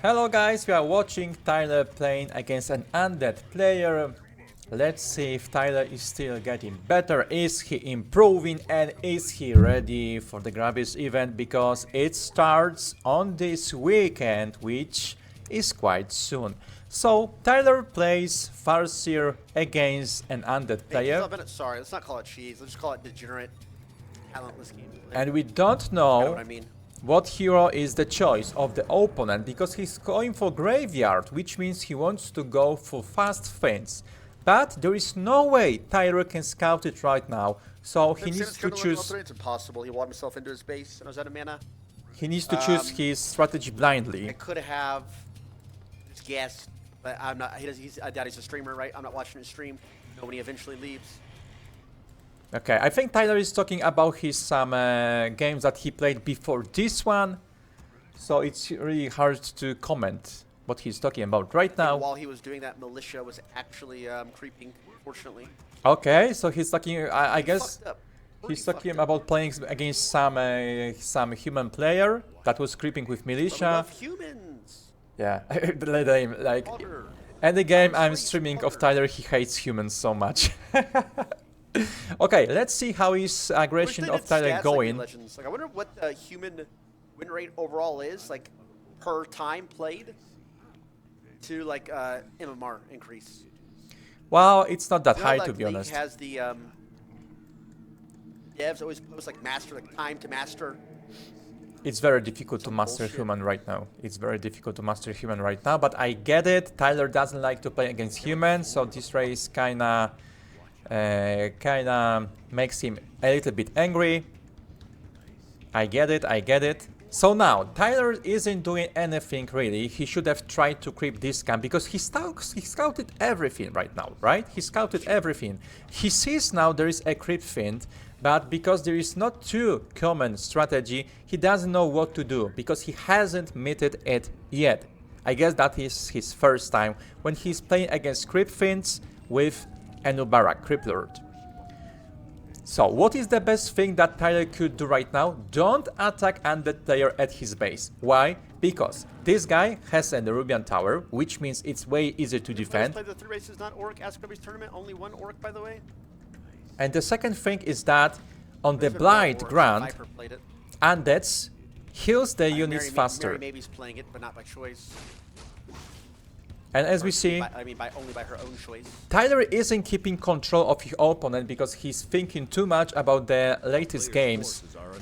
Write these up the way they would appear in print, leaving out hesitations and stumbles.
Hello guys, we are watching Tyler playing against an undead player. Let's see if Tyler is still getting better, is he improving, and is he ready for the Grabbies event, because it starts on this weekend, which is quite soon. So Tyler plays Farseer against an undead player. Sorry, let's not call it cheese. Let's just call it degenerate, talentless game. And we don't know what I mean. what hero is the choice of the opponent, because he's going for graveyard, which means he wants to go for fast fence. But there is no way Tyler can scout it right now, so he needs to choose. It's impossible. He walked himself into his base and I was out of mana. He needs to choose his strategy blindly. I could have just guessed, but I'm not. I doubt he's a streamer, right? I'm not watching his stream. Know when he eventually leaves. Okay, I think Tyler is talking about his some games that he played before this one, so it's really hard to comment what he's talking about right now. While he was doing that, militia was actually creeping, fortunately. Okay, so he's talking, I guess he's talking about playing against some human player that was creeping with militia. Humans. Yeah, like any game I'm streaming of Tyler, he hates humans so much. Okay, let's see how his aggression of Tyler going. Like I wonder what the human win rate overall is, like per time played, to like MMR increase. Well, it's not that high, like to be honest. Has the devs always post like master, like time to master. It's very difficult to master human right now. It's very difficult to master human right now, but I get it. Tyler doesn't like to play against humans, so this race kinda makes him a little bit angry. I get it, I get it. So now, Tyler isn't doing anything really. He should have tried to creep this camp, because he scouted everything right now, right? He scouted everything. He sees now there is a creep fiend, but because there is not too common strategy, he doesn't know what to do, because he hasn't meted it yet. I guess that is his first time when he's playing against creep fiends with Enubara, Creep Lord. So what is the best thing that Tyler could do right now? Don't attack undead player at his base. Why? Because this guy has a Nerubian tower, which means it's way easier to defend. Play the 3 races, not orc. Ask Grubby's tournament, only 1 orc, by the way. And the second thing is that on the blind ground, undeads heals the units faster. Maybe's playing it, but not by choice. And as we see, only by her own choice. Tyler isn't keeping control of his opponent because he's thinking too much about the latest games.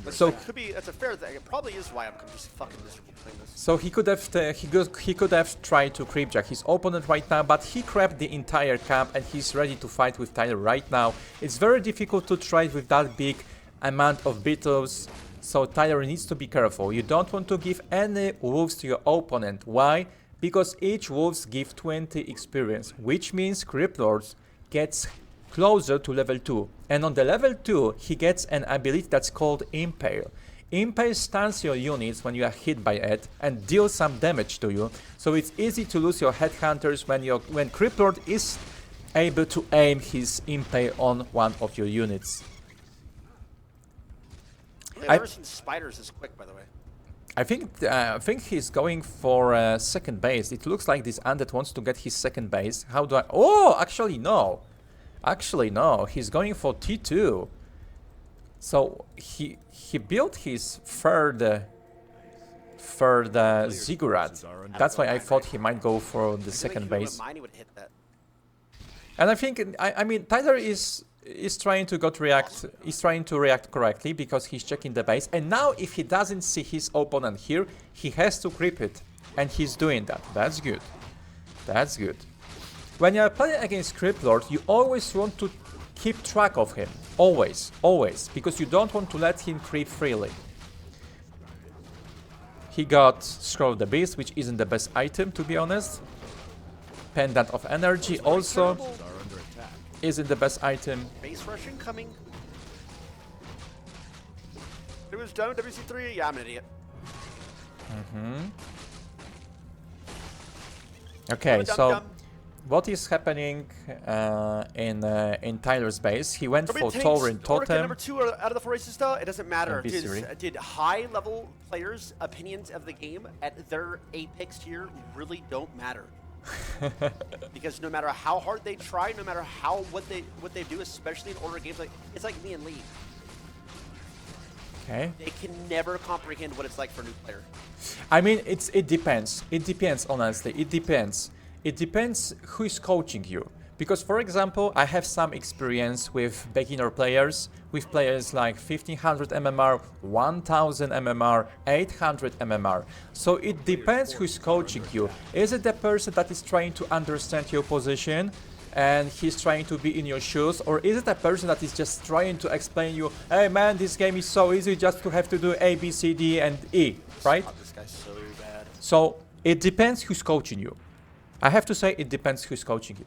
So could be, that's a fair thing. It probably is why I'm just fucking miserable playing this. So he could have tried to creepjack his opponent right now, but he crept the entire camp and he's ready to fight with Tyler right now. It's very difficult to trade with that big amount of beetles, so Tyler needs to be careful. You don't want to give any wolves to your opponent. Why? Because each wolves give 20 experience, which means Creep Lords gets closer to level 2. And on the level 2, he gets an ability that's called Impale. Impale stuns your units when you are hit by it and deals some damage to you. So it's easy to lose your headhunters when Creep Lord is able to aim his Impale on one of your units. I've never seen spiders this quick, by the way. I think he's going for second base. It looks like this undead wants to get his second base. How do I... Oh, actually no. Actually no. He's going for T2. So he built his third ziggurat. That's why I thought he might go for the second base. And I think I mean Tyler is trying to react correctly because he's checking the base, and now if he doesn't see his opponent here, he has to creep it, and he's doing that. That's good. That's good. When you're playing against Creep Lord, you always want to keep track of him. Always, because you don't want to let him creep freely. He got Scroll of the Beast, which isn't the best item, to be honest. Pendant of Energy also isn't the best item. Base rushing coming. It was done. WC3. Yeah, I'm an idiot. Okay, so what is happening in Tyler's base? He went for Tauren Totem. Number 2 out of the 4 races, though, it doesn't matter. Viscery. Did high-level players' opinions of the game at their apex tier really don't matter? Because no matter how hard they try, no matter what they do, especially in order games, like it's like me and Lee. Okay. They can never comprehend what it's like for a new player. I mean, it depends. It depends, honestly. It depends. It depends who is coaching you. Because, for example, I have some experience with beginner players, with players like 1500 MMR, 1000 MMR, 800 MMR. So it depends who is coaching you. Is it the person that is trying to understand your position and he's trying to be in your shoes, or is it a person that is just trying to explain you, hey man, this game is so easy, just to have to do A, B, C, D, and E, right? Oh, this guy's so bad. So it depends who's coaching you. I have to say it depends who's coaching you.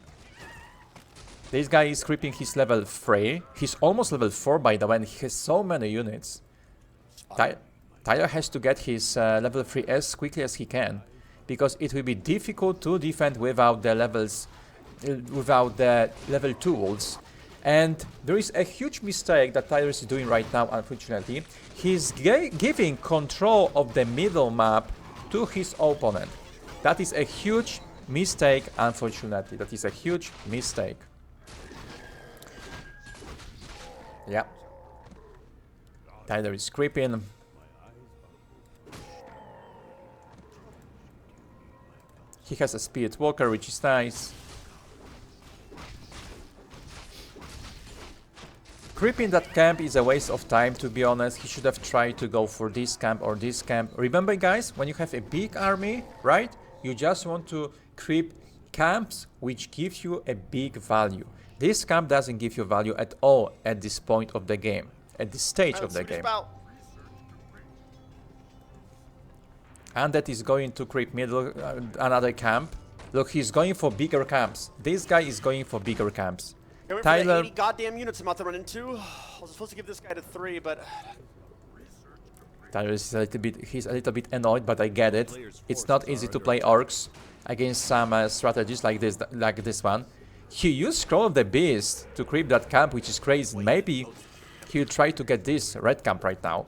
This guy is creeping his level 3. He's almost level 4 by the way, and he has so many units. Tyler has to get his level 3 as quickly as he can, because it will be difficult to defend without the levels, without the level 2 wolves. And there is a huge mistake that Tyler is doing right now, unfortunately. He's giving control of the middle map to his opponent. That is a huge mistake, unfortunately. That is a huge mistake. Yeah. Tyler is creeping. He has a Spirit Walker, which is nice. Creeping that camp is a waste of time, to be honest. He should have tried to go for this camp or this camp. Remember, guys, when you have a big army, right? You just want to creep camps which give you a big value. This camp doesn't give you value at all at this point of the game, at this stage of the game. And that is going to creep middle, another camp. Look, he's going for bigger camps. This guy is going for bigger camps. Tyler, 80 goddamn units I'm about to run into. I was supposed to give this guy to 3, but Tyler is he's a little bit annoyed, but I get it. It's not easy to play orcs against some strategies like this one. He used Scroll of the Beast to creep that camp, which is crazy. Maybe he'll try to get this red camp right now.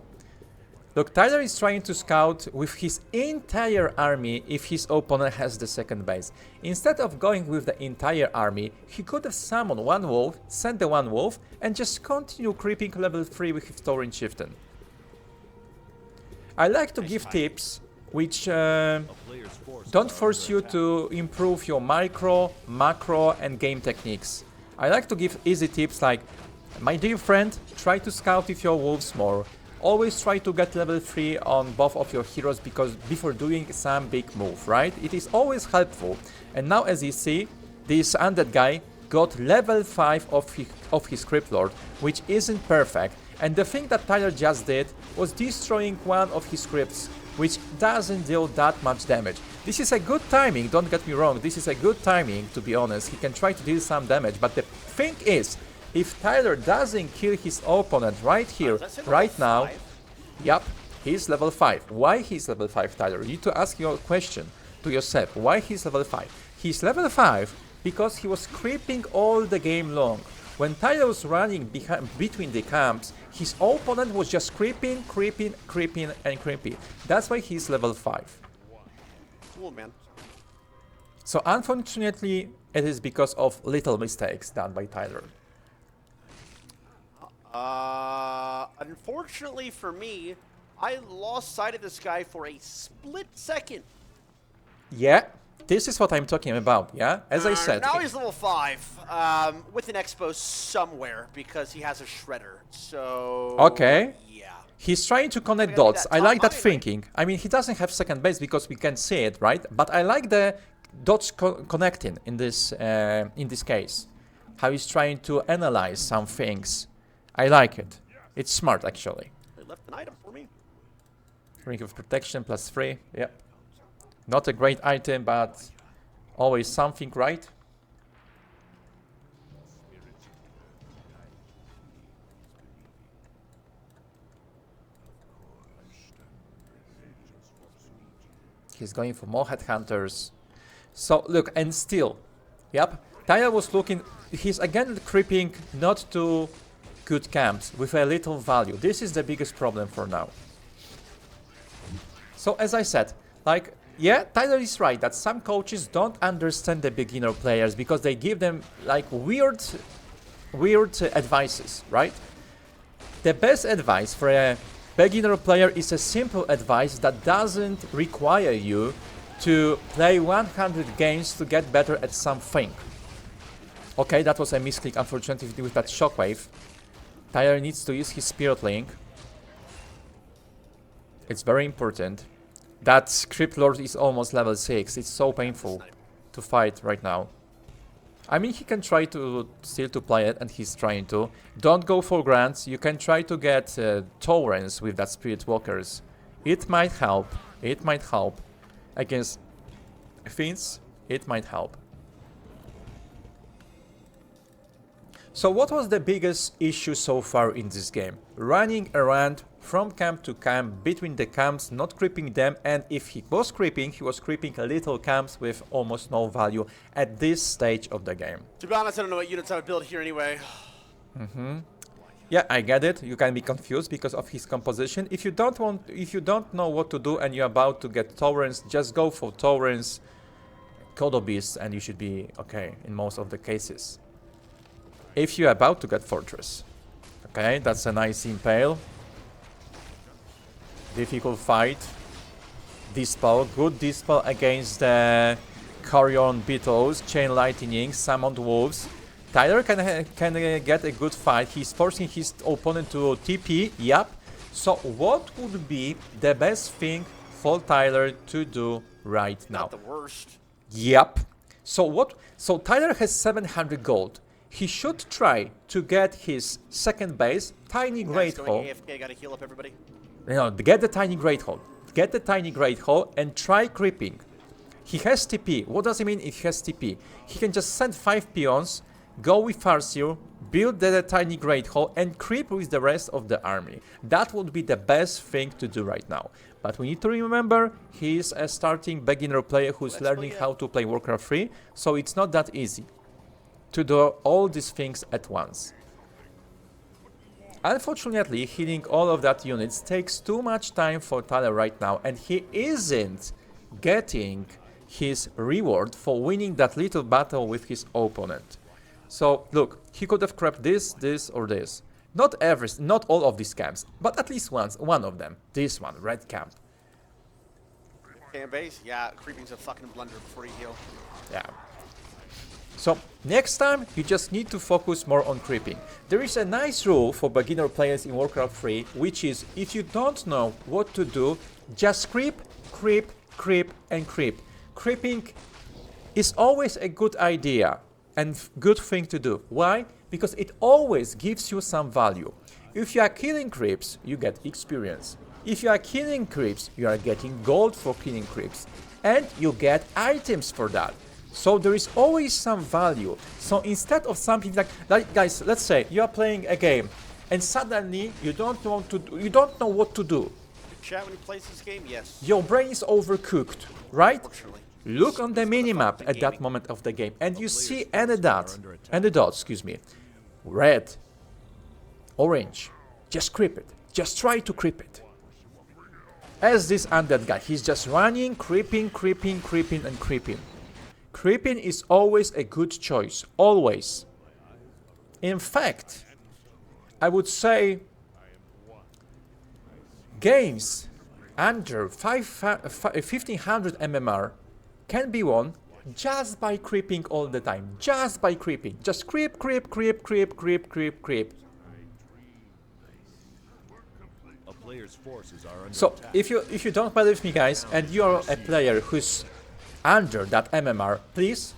Look, Tyler is trying to scout with his entire army if his opponent has the second base. Instead of going with the entire army, he could have summoned one wolf, sent the one wolf, and just continue creeping level 3 with his Tauren Chieftain. I like to give tips which don't force you to improve your micro, macro, and game techniques. I like to give easy tips like, my dear friend, try to scout with your wolves more. Always try to get level 3 on both of your heroes because before doing some big move, right? It is always helpful. And now, as you see, this undead guy got level 5 of his Crypt Lord, which isn't perfect. And the thing that Tyler just did was destroying one of his crypts, which doesn't deal that much damage. This is a good timing, don't get me wrong, this is a good timing, to be honest. He can try to deal some damage, but the thing is, if Tyler doesn't kill his opponent right here, right now, yep, he's level 5. Why he's level 5, Tyler? You need to ask your question to yourself. Why he's level 5? He's level 5 because he was creeping all the game long. When Tyler was running between the camps, his opponent was just creeping, and creeping. That's why he's level 5. Cool, man. So unfortunately, it is because of little mistakes done by Tyler. Unfortunately for me, I lost sight of this guy for a split second. Yeah, this is what I'm talking about, yeah? As I said. Now he's level 5, with an expo somewhere because he has a shredder, so... Okay. Yeah. He's trying to connect dots. I like that thinking. I mean, he doesn't have second base because we can see it, right? But I like the dots connecting in this case. How he's trying to analyze some things. I like it. It's smart, actually. They left an item for me. Ring of Protection +3. Yep. Not a great item, but always something, right? He's going for more headhunters. So look, and still, Yep. Tyler was looking, he's again creeping not to good camps with a little value. This is the biggest problem for now. So as I said, like, yeah, Tyler is right that some coaches don't understand the beginner players because they give them like weird advices, right? The best advice for a beginner player is a simple advice that doesn't require you to play 100 games to get better at something. Okay, that was a misclick, unfortunately, with that shockwave. Tyler needs to use his Spirit Link. It's very important. That Crypt Lord is almost level 6. It's so painful to fight right now. I mean, he can try to still to play it, and he's trying to. Don't go for grants. You can try to get torrents with that Spirit Walkers. It might help. It might help. Against Fiends, it might help. So what was the biggest issue so far in this game? Running around from camp to camp, between the camps, not creeping them, and if he was creeping little camps with almost no value at this stage of the game. To be honest, I don't know what units I would build here anyway. Yeah, I get it. You can be confused because of his composition. If you don't know what to do and you're about to get torrents, just go for torrents, Kodo Beasts, and you should be okay in most of the cases. If you're about to get Fortress. Okay, that's a nice impale. Difficult fight. Dispel, good dispel against the Carrion Beetles, Chain Lightning, Summoned Wolves. Tyler can get a good fight. He's forcing his opponent to TP, yep. So what would be the best thing for Tyler to do right now? Not the worst. Yep. So Tyler has 700 gold. He should try to get his second base, Tiny Great Hole. AFK, gotta heal up everybody. No, get the Tiny Great Hole. Get the Tiny Great Hole and try creeping. He has TP. What does it mean if he has TP? He can just send 5 peons, go with Farseer, build the Tiny Great Hole and creep with the rest of the army. That would be the best thing to do right now. But we need to remember, he is a starting beginner player who's learning how to play Warcraft 3, so it's not that easy to do all these things at once. Unfortunately, healing all of that units takes too much time for Tyler right now, and he isn't getting his reward for winning that little battle with his opponent. So look, he could have crept this, or this. Not all of these camps, but at least one of them. This one, red camp. Fan base? Yeah, creeping's a fucking blunder before you heal. Yeah. So next time you just need to focus more on creeping. There is a nice rule for beginner players in Warcraft 3, which is if you don't know what to do, just creep, creep, creep and creep. Creeping is always a good idea and good thing to do. Why? Because it always gives you some value. If you are killing creeps, you get experience. If you are killing creeps, you are getting gold for killing creeps. And you get items for that. So there is always some value. So instead of something like guys, let's say you are playing a game and suddenly you don't know what to do. Chat when he plays this game, yes. Your brain is overcooked, right? Unfortunately. Look on the minimap at that moment of the game and you see any dot, red, orange. Just creep it. Just try to creep it. As this undead guy, he's just running, creeping, creeping, creeping and creeping. Creeping is always a good choice, always. In fact, I would say games under 1500 MMR can be won just by creeping all the time, just by creeping. Just creep, creep, creep, creep, creep, creep, creep. So if you don't believe me, guys, and you're a player who's under that MMR, please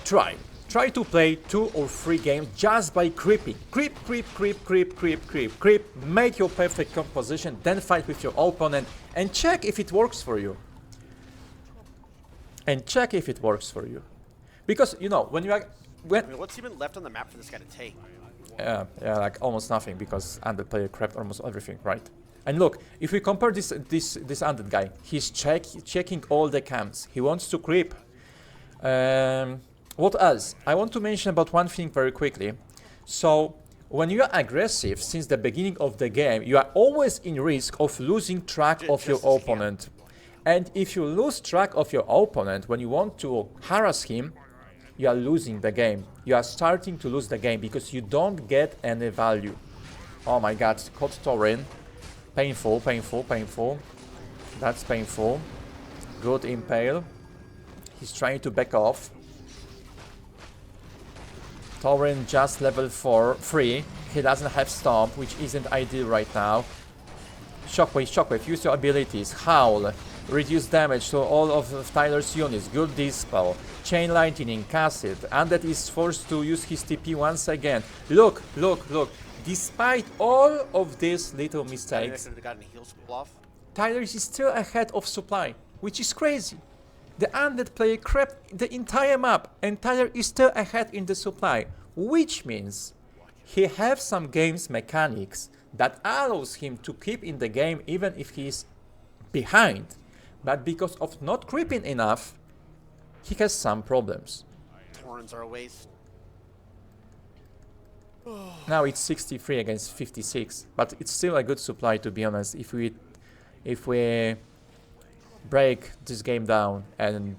try to play 2 or 3 games just by creeping. Creep, creep, creep, creep, creep, creep, creep. Make your perfect composition, then fight with your opponent and check if it works for you. Because you know when you are I mean, what's even left on the map for this guy to take? Yeah, like almost nothing because undead player crept almost everything, right? And look, if we compare this undead guy, he's checking all the camps. He wants to creep. What else? I want to mention about one thing very quickly. So when you are aggressive since the beginning of the game, you are always in risk of losing track of your opponent. And if you lose track of your opponent when you want to harass him, you are losing the game. You are starting to lose the game because you don't get any value. Oh my god, caught Thorin. Painful, painful, painful. That's painful. Good impale. He's trying to back off. Thorin just level 3. He doesn't have Stomp, which isn't ideal right now. Shockwave, Shockwave, use your abilities. Howl, reduce damage to all of Tyler's units. Good Dispel. Chain Lightning, cast it. Undead is forced to use his TP once again. Look, look, look. Despite all of these little mistakes, Tyler is still ahead of supply, which is crazy. The Undead player crept the entire map and Tyler is still ahead in the supply, which means he has some games mechanics that allows him to keep in the game even if he is behind. But because of not creeping enough, he has some problems. Torrents are a waste. Now it's 63 against 56, but it's still a good supply, to be honest, if we break this game down and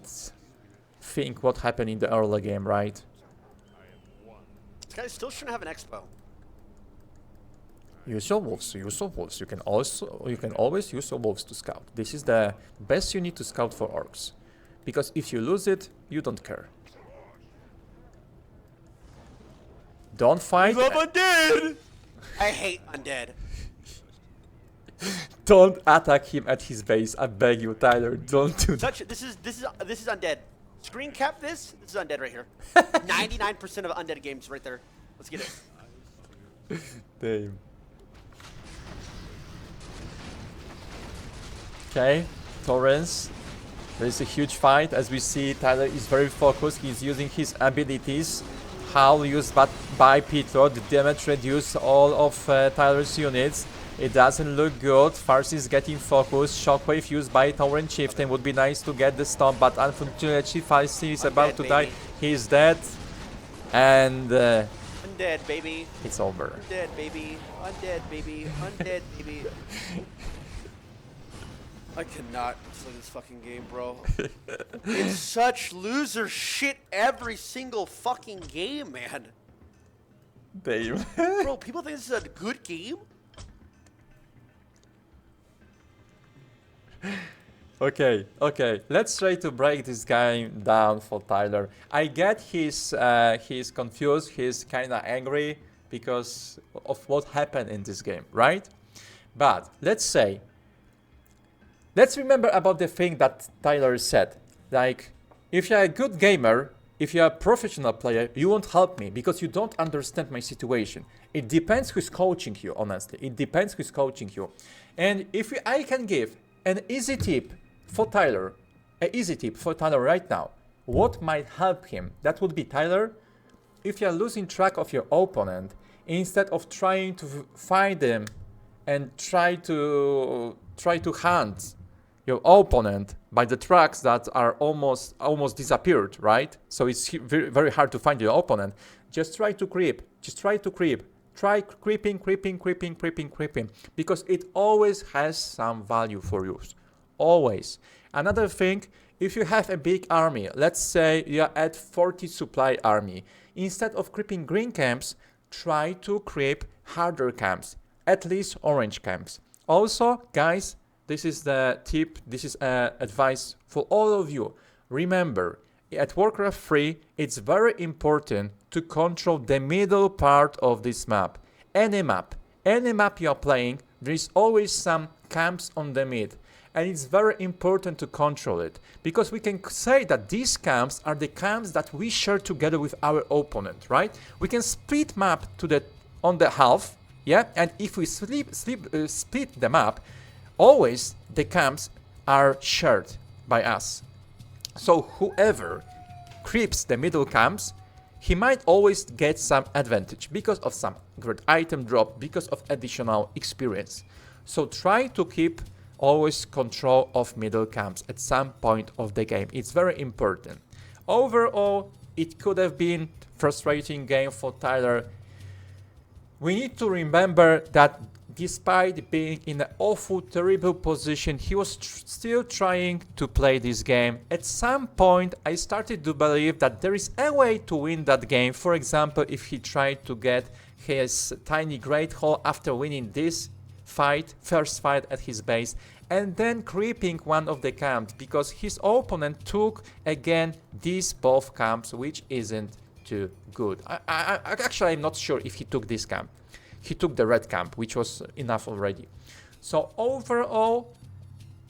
think what happened in the early game, right? This guy still shouldn't have an expo. Use your wolves, use your wolves. You can always use your wolves to scout. This is the best unit to scout for orcs. Because if you lose it, you don't care. Don't fight. Love undead! I hate undead. Don't attack him at his base. I beg you, Tyler. Don't do that. This is undead. Screen cap this. This is undead right here. 99% of undead games right there. Let's get it. Damn. Okay, Torrens. There is a huge fight. As we see, Tyler is very focused. He's using his abilities. Howl used by Peter. The damage reduced all of Tyler's units. It doesn't look good. Farsi is getting focused. Shockwave used by Tauren Chieftain. Would be nice to get the stomp, but unfortunately Farsi is about to die. He's dead. And undead, baby. It's over. Undead, baby. Undead, baby. Undead, baby. I cannot play this fucking game, bro. It's such loser shit every single fucking game, man. Damn. Bro, people think this is a good game? Okay, okay. Let's try to break this guy down for Tyler. I get he's confused, he's kinda angry because of what happened in this game, right? But let's remember about the thing that Tyler said. Like, if you're a good gamer, if you're a professional player, you won't help me because you don't understand my situation. It depends who's coaching you, honestly. It depends who's coaching you. And if I can give an easy tip for Tyler, right now, what might help him? That would be, Tyler, if you're losing track of your opponent, instead of trying to find them and try to hunt your opponent by the tracks that are almost disappeared, right? So it's very, very hard to find your opponent. Just try to creep. Just try to creep. Try creeping, because it always has some value for you. Always. Another thing, if you have a big army, let's say you're at 40 supply army, instead of creeping green camps, try to creep harder camps, at least orange camps. Also, guys, this is the tip, this is advice for all of you. Remember, at Warcraft 3, it's very important to control the middle part of this map. Any map you are playing, there is always some camps on the mid. And it's very important to control it. Because we can say that these camps are the camps that we share together with our opponent, right? We can split map on the half, yeah? And if we split the map, always the camps are shared by us. So whoever creeps the middle camps, he might always get some advantage because of some great item drop, because of additional experience. So try to keep always control of middle camps at some point of the game. It's very important. Overall, it could have been frustrating game for Tyler. We need to remember that despite being in an awful, terrible position, he was still trying to play this game. At some point, I started to believe that there is a way to win that game. For example, if he tried to get his tiny Great Hall after winning this first fight at his base, and then creeping one of the camps, because his opponent took again these both camps, which isn't too good. Actually, I'm not sure if he took this camp. He took the red camp, which was enough already. So overall,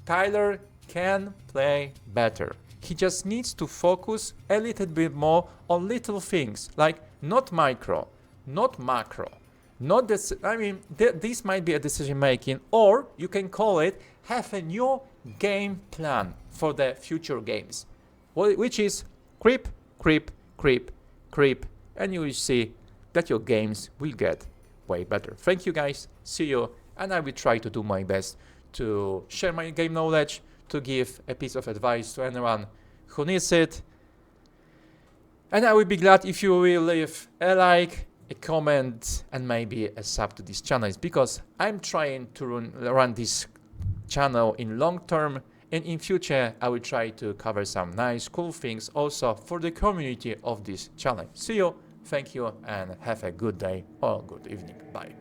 Tyler can play better. He just needs to focus a little bit more on little things, like not micro, not macro, not this. I mean, this might be a decision making, or you can call it have a new game plan for the future games, which is creep, creep, creep, creep, and you will see that your games will get way better. Thank you guys, see you, and I will try to do my best to share my game knowledge, to give a piece of advice to anyone who needs it. And I will be glad if you will leave a like, a comment, and maybe a sub to this channel, because I'm trying to run this channel in long term, and in future I will try to cover some nice cool things also for the community of this channel. See you, thank you, and have a good day or good evening. Bye.